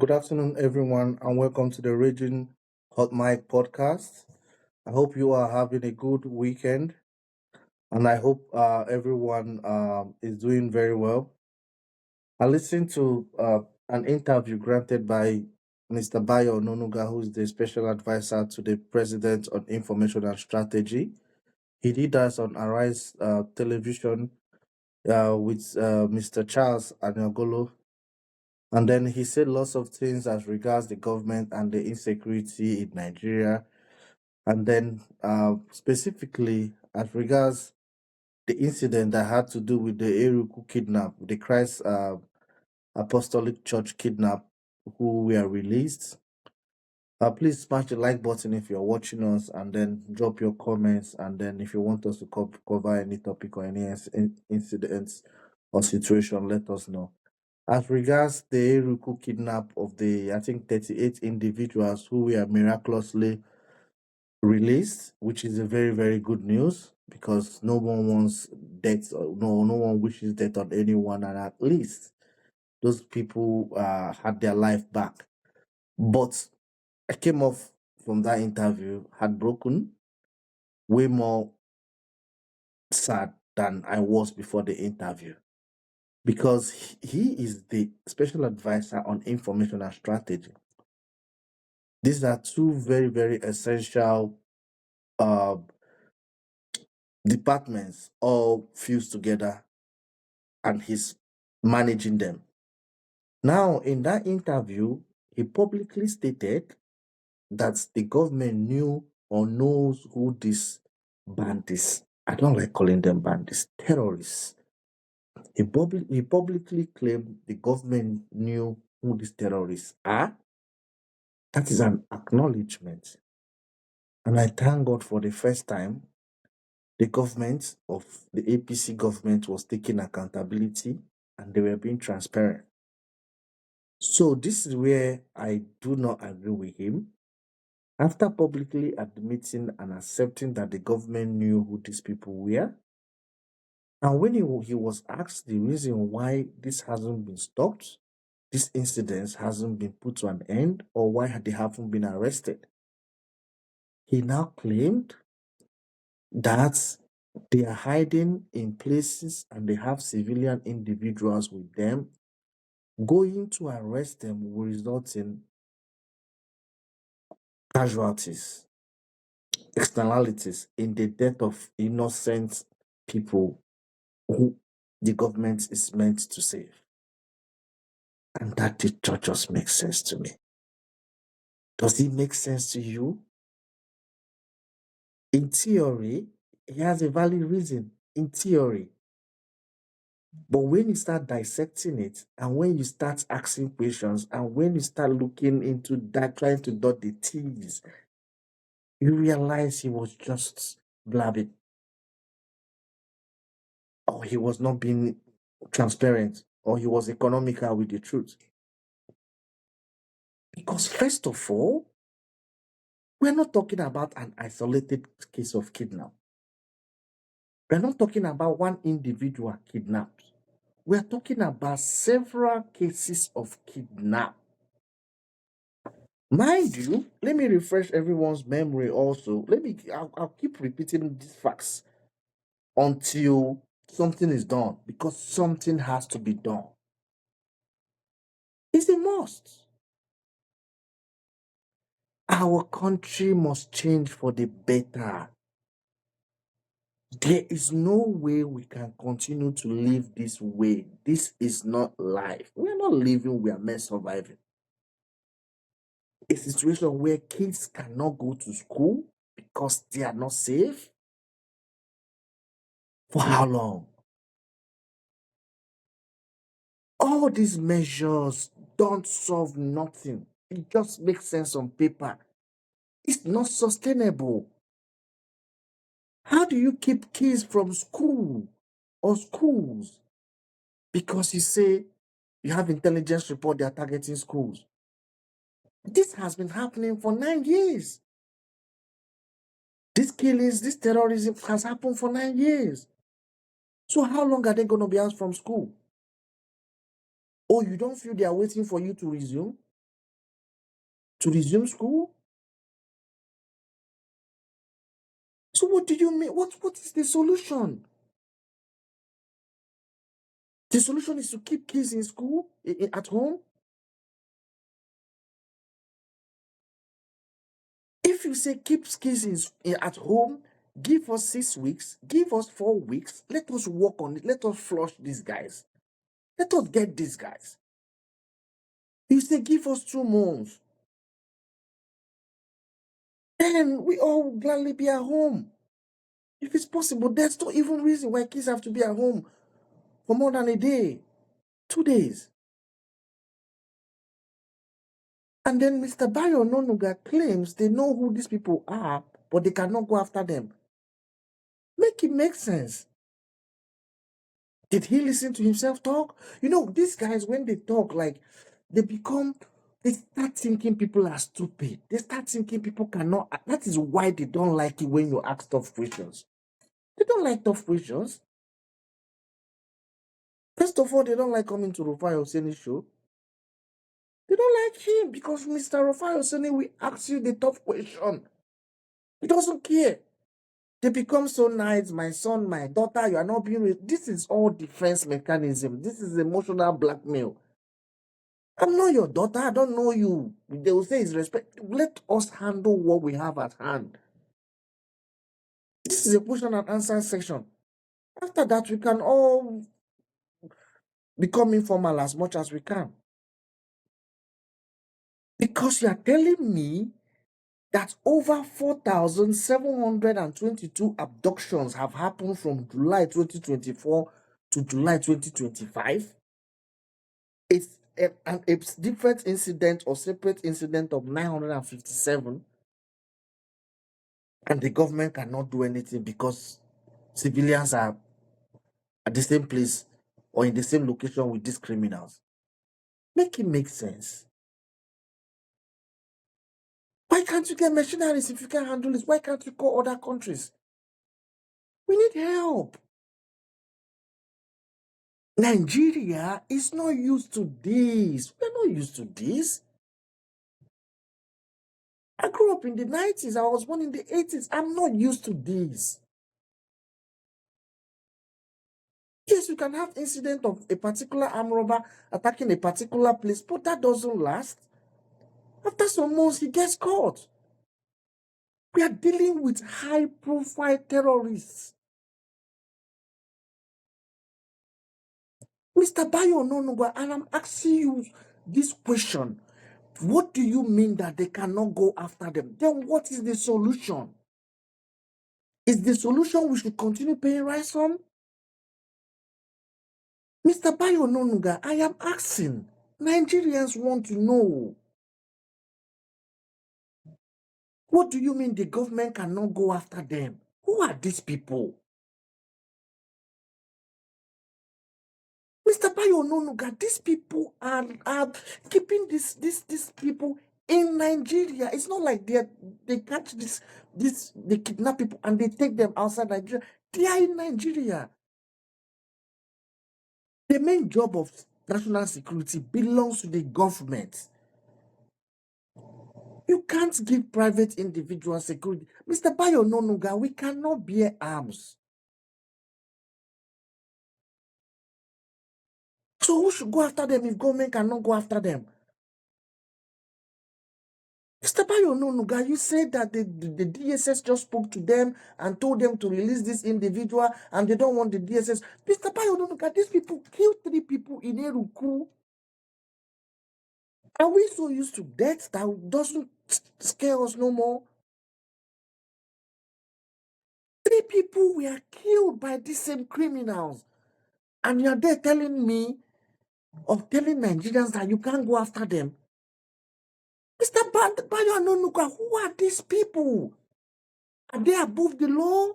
Good afternoon, everyone, and welcome to the Raging Hot Mic podcast. I hope you are having a good weekend, and I hope everyone is doing very well. I listened to an interview granted by Mr. Bayo Onanuga, who is the special advisor to the President on Information and Strategy. He did that on Arise Television with Mr. Charles Anyagolo. And then he said lots of things as regards the government and the insecurity in Nigeria. And then specifically as regards the incident that had to do with the Eruku kidnap, the Christ Apostolic Church kidnap, who were released. Please smash the like button if you're watching us, and then drop your comments. And then if you want us to cover any topic or any incidents or situation, let us know. As regards the Eruku kidnap of the, I think, 38 individuals who were miraculously released, which is a very, very good news because no one wants death, or no one wishes death on anyone, and at least those people had their life back. But I came off from that interview heartbroken, way more sad than I was before the interview because he is the special advisor on information and strategy. These are two very, very essential uh, departments all fused together, and he's managing them. Now, in that interview, he publicly stated that the government knew or knows who these bandits, I don't like calling them bandits, terrorists. He publicly claimed the government knew who these terrorists are. That is an acknowledgement. And I thank God for the first time the government of the APC government was taking accountability and they were being transparent. So this is where I do not agree with him. After publicly admitting and accepting that the government knew who these people were, and when he was asked the reason why this hasn't been stopped, this incident hasn't been put to an end, or why they haven't been arrested, he now claimed that they are hiding in places and they have civilian individuals with them. Going to arrest them will result in casualties, externalities in the death of innocent people who the government is meant to save. And that did not just make sense to me. Does it make sense to you? In theory, he has a valid reason. In theory. But when you start dissecting it, and when you start asking questions, and when you start looking into that, trying to dot the T's, you realize he was just blabbing, or he was not being transparent, or he was economical with the truth. Because, first of all, we're not talking about an isolated case of kidnap. We're not talking about one individual kidnapped. We're talking about several cases of kidnap. Mind you, let me refresh everyone's memory also. I'll keep repeating these facts until something is done, because something has to be done. It's a must. Our country must change for the better. There is no way we can continue to live this way. This is not life. We are not living, we are mere surviving. A situation where kids cannot go to school because they are not safe. For how long? All these measures don't solve nothing. It just makes sense on paper. It's not sustainable. How do you keep kids from school or schools? Because you say you have intelligence report they are targeting schools. This has been happening for 9 years. These killings, this terrorism has happened for 9 years. So how long are they going to be out from school? Oh, you don't feel they are waiting for you to resume? to resume school? So what do you mean? What is the solution? The solution is to keep kids in school, at home. If you say keep kids at home, give us 6 weeks, give us 4 weeks, let us work on it, let us flush these guys. Let us get these guys. You say give us 2 months, then we all will gladly be at home. If it's possible, there's no even reason why kids have to be at home for more than a day, 2 days. And then Mr. Bayo Onanuga claims they know who these people are, but they cannot go after them. Make it make sense. Did he listen to himself talk? You know, these guys, when they talk, like, they start thinking people are stupid. They start thinking people cannot. That is why they don't like it when you ask tough questions. They don't like tough questions. First of all, they don't like coming to Rufai Hosseini's show. They don't like him because Mr. Rufai Hosseini will ask you the tough question. He doesn't care. They become so nice, my son, my daughter, you are not being. This is all defense mechanism. This is emotional blackmail. I'm not your daughter. I don't know you. They will say it's respect. Let us handle what we have at hand. This is a question and answer section. After that, we can all become informal as much as we can. Because you are telling me that over 4,722 abductions have happened from July 2024 to July 2025. It's a different incident or separate incident of 957, and the government cannot do anything because civilians are at the same place or in the same location with these criminals. Make it make sense. Why can't you get machineries if you can handle this? Why can't you call other countries? We need help. Nigeria is not used to this. We're not used to this. I grew up in the 90s. I was born in the 80s. I'm not used to this. Yes, you can have incident of a particular armed robber attacking a particular place, but that doesn't last. After some months, he gets caught. We are dealing with high-profile terrorists. Mr. Bayo Onanuga, and I'm asking you this question. What do you mean that they cannot go after them? Then what is the solution? Is the solution we should continue paying ransom? Mr. Bayo Onanuga, I am asking. Nigerians want to know. What do you mean the government cannot go after them? Who are these people? Mr. Bayo Onanuga, these people are keeping these people in Nigeria. It's not like they catch they kidnap people and they take them outside Nigeria. They are in Nigeria. The main job of national security belongs to the government. You can't give private individual security. Mr. Bayo Onanuga, we cannot bear arms. So who should go after them if government cannot go after them? Mr. Bayo Onanuga, you said that the DSS just spoke to them and told them to release this individual and they don't want the DSS. Mr. Bayo Onanuga, these people killed 3 people in Eruku. Are we so used to death that doesn't scare us no more? 3 people were killed by these same criminals. And you're there telling me of telling Nigerians that you can't go after them. Mr. Bayo Onanuga, who are these people? Are they above the law?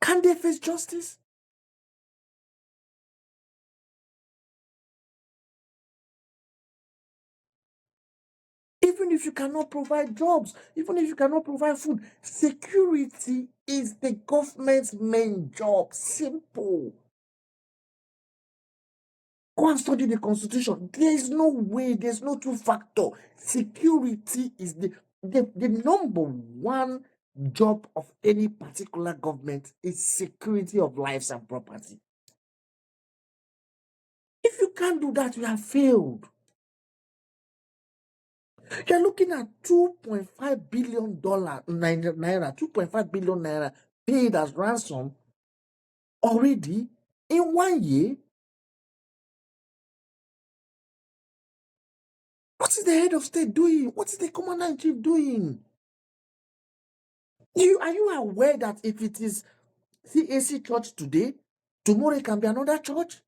Can they face justice? Even if you cannot provide jobs, even if you cannot provide food, security is the government's main job. Simple. Go and study the constitution. There is no way, there's no two factor. Security is the number one job of any particular government is security of lives and property. If you can't do that, you have failed. You're looking at $2.5 billion naira, 2.5 billion naira paid as ransom already in 1 year. What is the head of state doing? What is the commander in chief doing? Are you aware that if it is CAC church today, tomorrow it can be another church?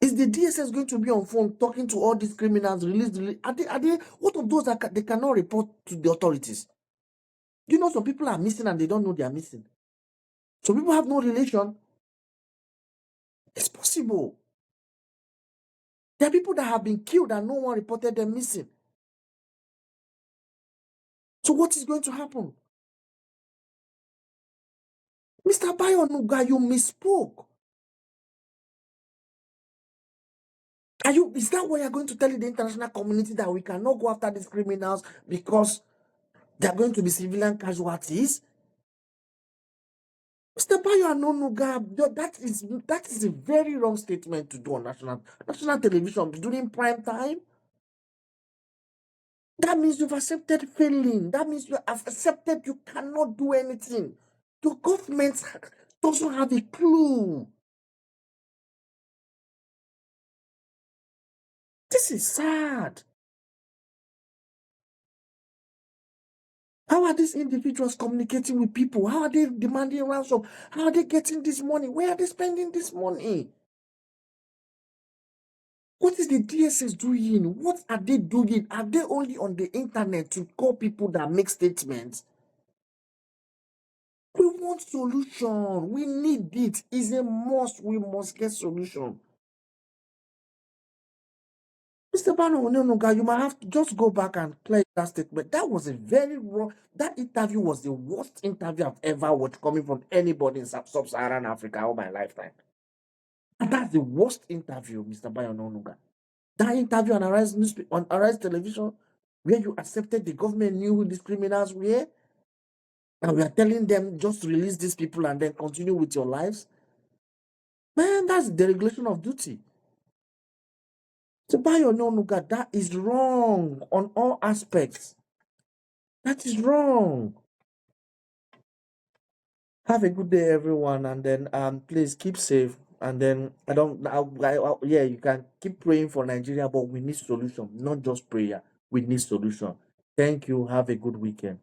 Is the DSS going to be on phone talking to all these criminals? Are they what of those that they cannot report to the authorities? You know, some people are missing and they don't know they are missing. Some people have no relation. It's possible. There are people that have been killed and no one reported them missing. So what is going to happen? Mr. Bayo Onanuga, you misspoke. Is that why you're going to tell the international community that we cannot go after these criminals because they are going to be civilian casualties? Mr. Bayo Onanuga, that is a very wrong statement to do on national television during prime time. That means you've accepted failing. That means you have accepted you cannot do anything. Your government doesn't have a clue. This is sad. How are these individuals communicating with people? How are they demanding ransom? How are they getting this money? Where are they spending this money? What is the DSS doing? What are they doing? Are they only on the internet to call people that make statements? We want solution. We need it. It's a must. We must get solution. Mr. Bayo Onanuga, you might have to just go back and clear that statement. That was a very wrong. That interview was the worst interview I've ever watched coming from anybody in sub-Saharan Africa all my lifetime. And that's the worst interview, Mr. Bayo Onanuga. That interview on Arise Television, where you accepted the government knew who these criminals were, and we are telling them just release these people and then continue with your lives. Man, that's deregulation of duty. So Bayo Onanuga, that is wrong on all aspects. That is wrong. Have a good day, everyone, and then please keep safe. And then yeah, you can keep praying for Nigeria, but we need solution, not just prayer. We need solution. Thank you. Have a good weekend.